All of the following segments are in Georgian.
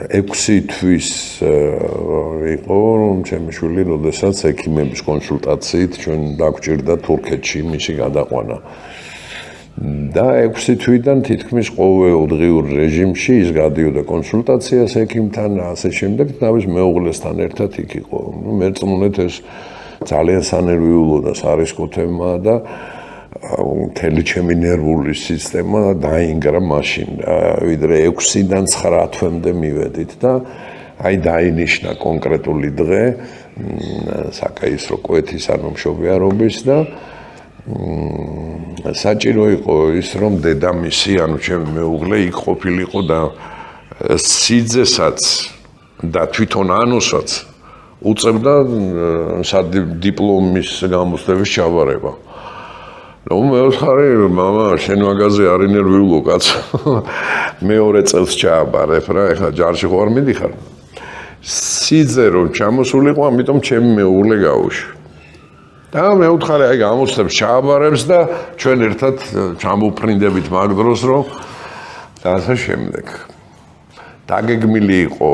6 თვის იყო რომ ჩემი შვილი როდესაც ექიმების კონსულტაციით ჩვენ დაგვჭირდა თურქეთში მისი გადაყვანა და 6 თვიდან თითქმის ყოველდღიურ რეჟიმში ის გადიოდა კონსულტაციას ექიმთან და ასე შემდეგ თავის მეუღლესთან ერთად იქ იყო მერწმუნეთ ეს ძალიან სანერვიულო და სარისკო თემა და მთელი ჩემი ნერვული სისტემა დაინგრა მაშინ ვიდრე 6-დან 9 თვემდე მივედით და აი დაინიშნა კონკრეტული დღე საკაისრო კვეთის ანუ მშობიარობის და საჭირო იყო ის რომ დედამისი ანუ ჩემი მეუღლე იქ ყოფილიყო და სიძესაც და თვითონ ანუსაც უწევდა დიპლომის გამოსვლების ჩაბარება რომ მეუთხარი მამა შენ მაგაზე არ ინერვიულო კაც მეორე წელს ჩააბარებ რა ეხლა ჯარში ხო არ მიდიხარ სიძე რომ ჩამოსულიყო ამიტომ ჩემი მეუღლე გავუშვი და მეუთხარი აი გამოსვლებს ჩააბარებს და ჩვენ ერთად ჩამოვფრინდებით მაგ დროს რომ და ასე შემდეგ დაგეგმილი იყო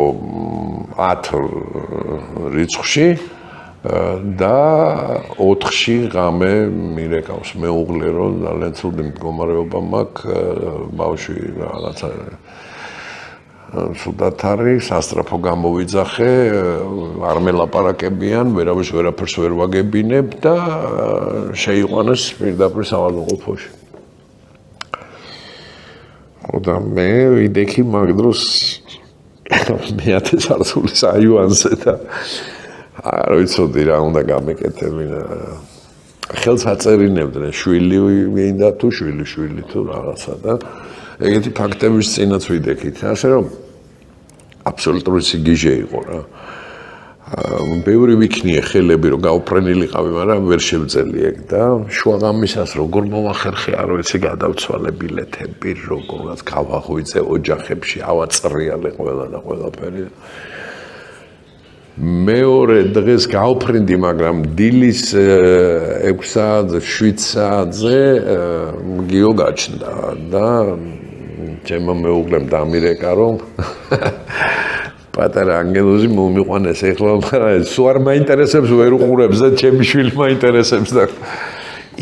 10 რიცხვში და 4-ში ღამე მირეკავს მეუღლე რომ ძალიან ცუდი მდგომარეობა მაქვს ბავშვი რაღაცა სუდათ არის სასწრაფო გამოვიძახე არ მელაპარაკებიან ვერავის ვერაფერს ვერ ვაგებინებ და შეიყვანეს პირდაპირ საავადმყოფოში და მე ვიდექი მაგ დროს მე-10 სართულის აივანზე და არ ვიცოდი რა უნდა გამეკეთებინა ხელს აწერინებდნენ შვილი მინდა თუ შვილი თუ რაღაცა და ეგეთი ფაქტების წინაც ვიდექით ასე რომ აბსოლუტური სიგიჟე იყო რა ბევრი ვიქნიე ხელები რომ გავფრენილიყავი მაგრამ ვერ შევძელი ეგ და შუაღამისას როგორ მომახერხე არ ვიცი გადავცვალე ბილეთები როგორაც გავაღვიძე ოჯახებში ავაწრიალე ყველა და ყველაფერი მეორე დღეს გავფრინდი მაგრამ დილის 6 საათზე 7 საათზე გიო გაჩნდა და ჩემო მეუღლემ დამირეკა რომ პატარა ანგელოზი მომიყვანეს ეხლა მაგრამ სულ არ მაინტერესებს ვერ უყურებს და ჩემი შვილი მაინტერესებს და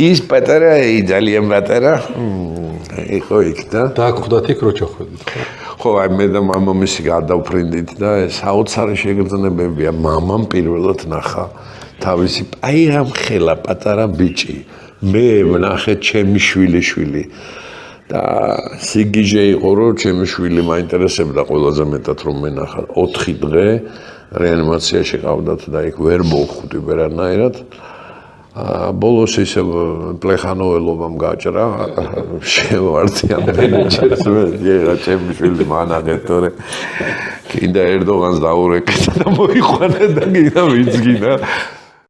ის პატარა ძალიან პატარა იყო იქ და დაახვდათ იქ რო ჩახვედით ხო აი მე და მამამისი გადავფრინდით და საოცარი შეგრძნებებია მამამ პირველად ნახა თავისი აი ამ ხელა პატარა ბიჭი მე ვნახე ჩემი შვილი და სიგიჟე იყო რომ ჩემი შვილი მაინტერესებდა ყველაზე მეტად რომ მე ნახა 4 დღე რეანიმაციაში ყავდათ და იქ ვერ მოხვდი ვერანაირად ბოლოს ისე პლეხანოველობამ გაჭრა შევარდი ამ ბენეჩერს მე ჩემი შვილი მანაგეთორე კიდე ერდოღანს დაურეკეთ და მოიყვანა და კიდე ვიძგინა